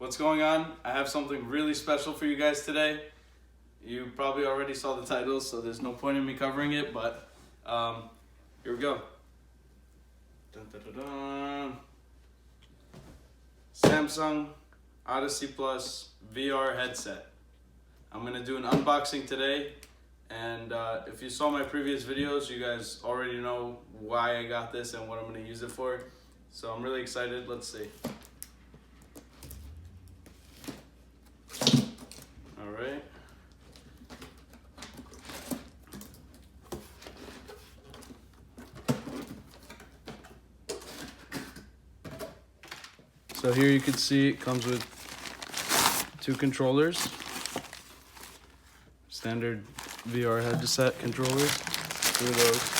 What's going on? I have something really special for you guys today. You probably already saw the title, so there's no point in me covering it, but here we go. Dun, dun, dun, dun. Samsung Odyssey Plus VR headset. I'm going to do an unboxing today, and if you saw my previous videos, you guys already know why I got this and what I'm going to use it for. So I'm really excited. Let's see. Alright. So here you can see it comes with two controllers. Standard VR headset controllers. Two of those.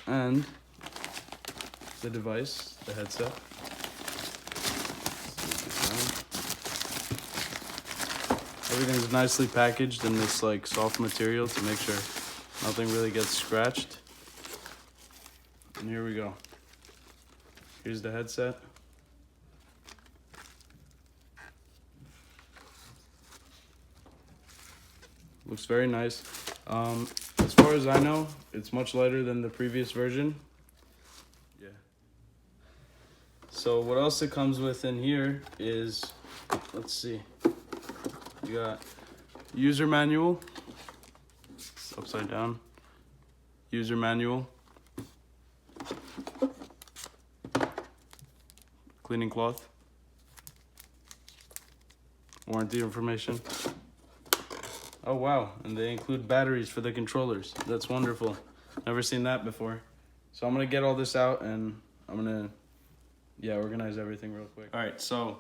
And the device, the headset. Everything's nicely packaged in this like soft material to make sure nothing really gets scratched. And here we go. Here's the headset. Looks very nice. As far as I know, it's much lighter than the previous version. Yeah. So what else it comes with in here is, let's see. You got user manual. It's upside down. User manual. Cleaning cloth. Warranty information. Oh wow, and they include batteries for the controllers. That's wonderful. Never seen that before. So I'm gonna get all this out and I'm gonna, organize everything real quick. All right, so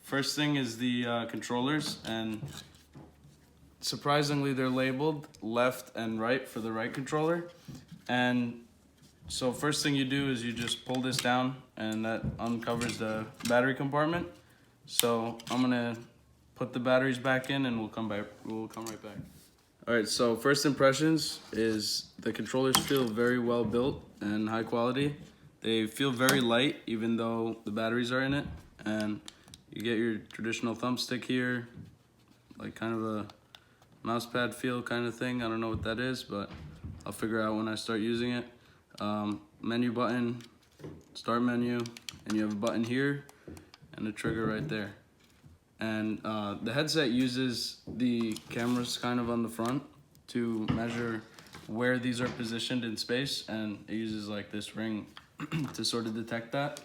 first thing is the controllers, and surprisingly they're labeled left and right for the right controller. And so first thing you do is you just pull this down and that uncovers the battery compartment. So I'm gonna put the batteries back in and we'll come right back. All right, so first impressions is the controllers feel very well built and high quality. They feel very light even though the batteries are in it, and you get your traditional thumbstick here, like kind of a mouse pad feel kind of thing. I don't know what that is, but I'll figure out when I start using it. Menu button, start menu, and you have a button here and a trigger right there. And the headset uses the cameras kind of on the front to measure where these are positioned in space, and it uses like this ring to sort of detect that.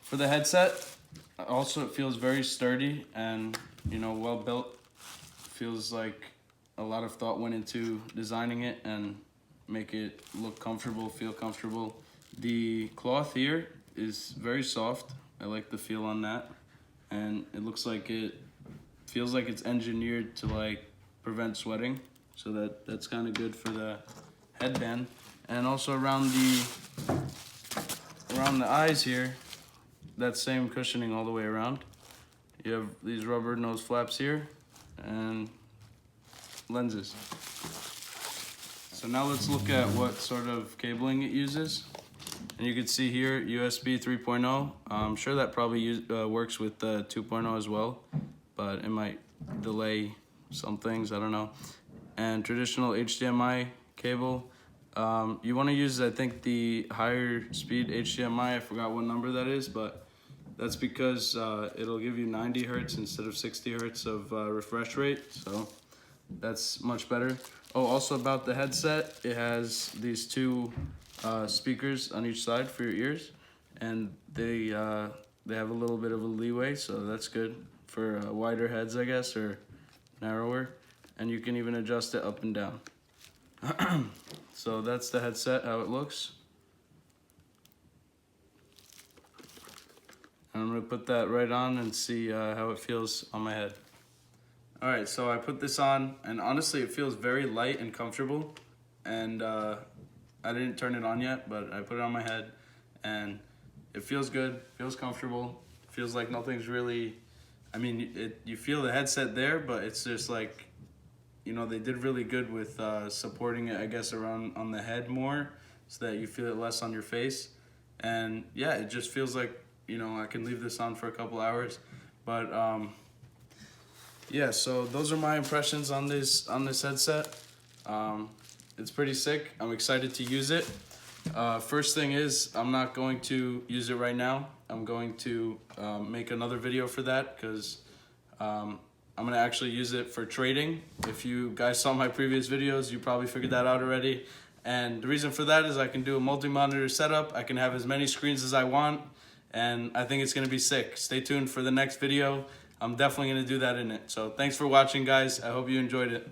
For the headset, also it feels very sturdy and well built. Feels like a lot of thought went into designing it and make it look comfortable, feel comfortable. The cloth here is very soft. I like the feel on that. And it looks like it feels like it's engineered to like prevent sweating, so that's kind of good for the headband. And also around the eyes here, that same cushioning all the way around. You have these rubber nose flaps here and lenses. So now let's look at what sort of cabling it uses. And you can see here, USB 3.0. I'm sure that probably works with 2.0 as well, but it might delay some things, I don't know. And traditional HDMI cable. You want to use, I think, the higher speed HDMI. I forgot what number that is, but that's because it'll give you 90 hertz instead of 60 hertz of refresh rate, so that's much better. Oh, also about the headset, it has these two speakers on each side for your ears, and they have a little bit of a leeway, so that's good for wider heads, I guess, or narrower, and you can even adjust it up and down. So that's the headset, how it looks. And I'm gonna put that right on and see how it feels on my head. All right, so I put this on, and honestly it feels very light and comfortable, and I didn't turn it on yet, but I put it on my head, and it feels good, feels comfortable, feels like nothing's really, you feel the headset there, but it's just like, you know, they did really good with supporting it, I guess, around on the head more, so that you feel it less on your face. And yeah, it just feels like, you know, I can leave this on for a couple hours. But yeah, so those are my impressions on this headset. It's pretty sick. I'm excited to use it. First thing is, I'm not going to use it right now. I'm going to make another video for that, because I'm gonna actually use it for trading. If you guys saw my previous videos, you probably figured that out already. And the reason for that is I can do a multi-monitor setup. I can have as many screens as I want, and I think it's gonna be sick. Stay tuned for the next video. I'm definitely gonna do that in it. So thanks for watching, guys. I hope you enjoyed it.